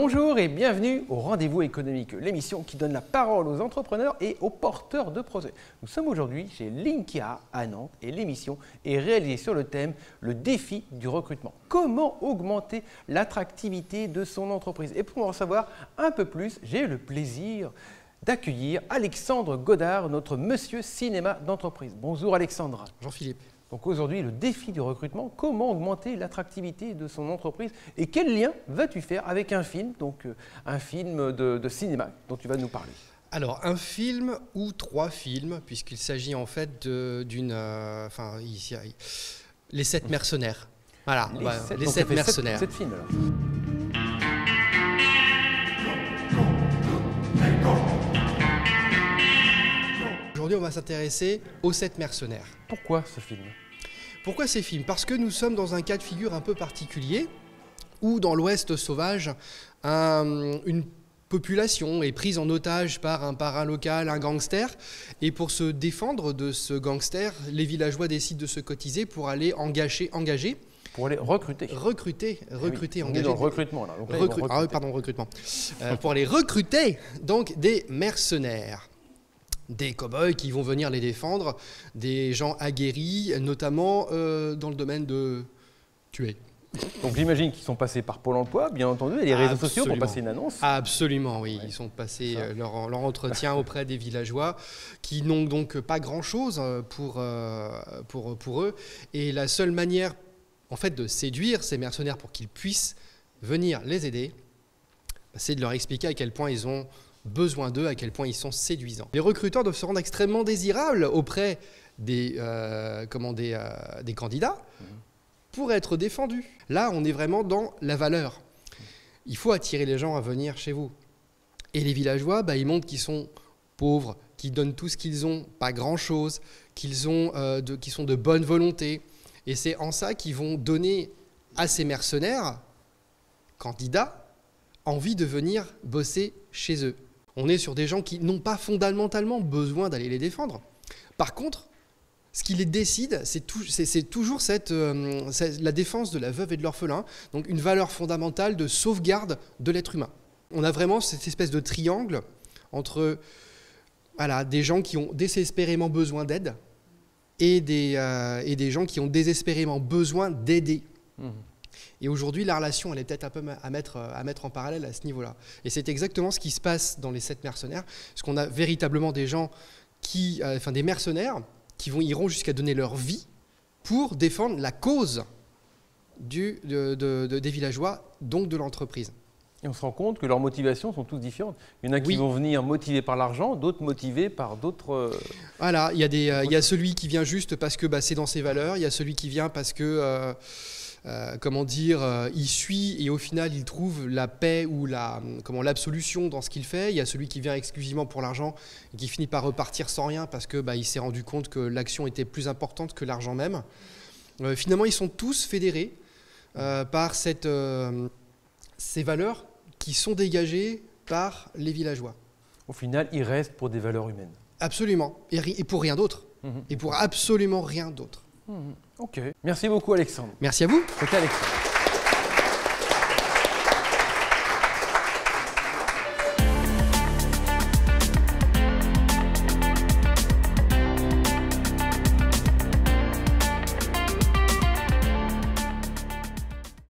Bonjour et bienvenue au Rendez-vous économique, l'émission qui donne la parole aux entrepreneurs et aux porteurs de projets. Nous sommes aujourd'hui chez Linkia à Nantes et l'émission est réalisée sur le thème « Le défi du recrutement ». Comment augmenter l'attractivité de son entreprise? Et pour en savoir un peu plus, j'ai le plaisir d'accueillir Alexandre Godard, notre monsieur cinéma d'entreprise. Bonjour Alexandre. Jean-Philippe. Donc aujourd'hui, le défi du recrutement, comment augmenter l'attractivité de son entreprise et quel lien vas-tu faire avec un film, donc un film de cinéma dont tu vas nous parler? Alors, un film ou 3 films, puisqu'il s'agit en fait d'une... Les 7 mercenaires. Voilà, les 7 mercenaires. 7 films alors. Aujourd'hui, on va s'intéresser aux 7 mercenaires. Pourquoi ce film? Pourquoi ces films? Parce que nous sommes dans un cas de figure un peu particulier, où dans l'Ouest sauvage, une population est prise en otage par un parrain local, un gangster, et pour se défendre de ce gangster, les villageois décident de se cotiser pour aller engager. Pour aller recruter. Recruter, oui, engager. Dans le recrutement là. Donc là recrutement. Pour aller recruter donc des mercenaires. Des cow-boys qui vont venir les défendre, des gens aguerris, notamment dans le domaine de tuer. Donc j'imagine qu'ils sont passés par Pôle emploi, bien entendu, et les réseaux sociaux pour passer une annonce. Absolument, oui. Ouais. Ils sont passés leur entretien auprès des villageois qui n'ont donc pas grand-chose pour eux. Et la seule manière en fait, de séduire ces mercenaires pour qu'ils puissent venir les aider, c'est de leur expliquer à quel point ils ont besoin d'eux, à quel point ils sont séduisants. Les recruteurs doivent se rendre extrêmement désirables auprès des candidats pour être défendus. Là, on est vraiment dans la valeur. Il faut attirer les gens à venir chez vous. Et les villageois, ils montrent qu'ils sont pauvres, qu'ils donnent tout ce qu'ils ont, pas grand-chose, qu'ils sont de bonne volonté. Et c'est en ça qu'ils vont donner à ces mercenaires, candidats, envie de venir bosser chez eux. On est sur des gens qui n'ont pas fondamentalement besoin d'aller les défendre. Par contre, ce qui les décide, c'est toujours la défense de la veuve et de l'orphelin, donc une valeur fondamentale de sauvegarde de l'être humain. On a vraiment cette espèce de triangle entre des gens qui ont désespérément besoin d'aide et des gens qui ont désespérément besoin d'aider. Et aujourd'hui, la relation, elle est peut-être un peu à mettre en parallèle à ce niveau-là. Et c'est exactement ce qui se passe dans les 7 mercenaires, parce qu'on a véritablement des gens des mercenaires qui iront jusqu'à donner leur vie pour défendre la cause des villageois, donc de l'entreprise. Et on se rend compte que leurs motivations sont toutes différentes. Il y en a qui vont venir motivés par l'argent, d'autres motivés par d'autres... Voilà, il y a celui qui vient juste parce que c'est dans ses valeurs, il y a celui qui vient parce que... il suit et au final il trouve la paix ou l'absolution dans ce qu'il fait. Il y a celui qui vient exclusivement pour l'argent et qui finit par repartir sans rien parce que il s'est rendu compte que l'action était plus importante que l'argent même. Finalement, ils sont tous fédérés par ces valeurs qui sont dégagées par les villageois. Au final, ils restent pour des valeurs humaines. Absolument, et pour rien d'autre. Et pour absolument rien d'autre. Ok. Merci beaucoup Alexandre. Merci à vous. C'était Alexandre.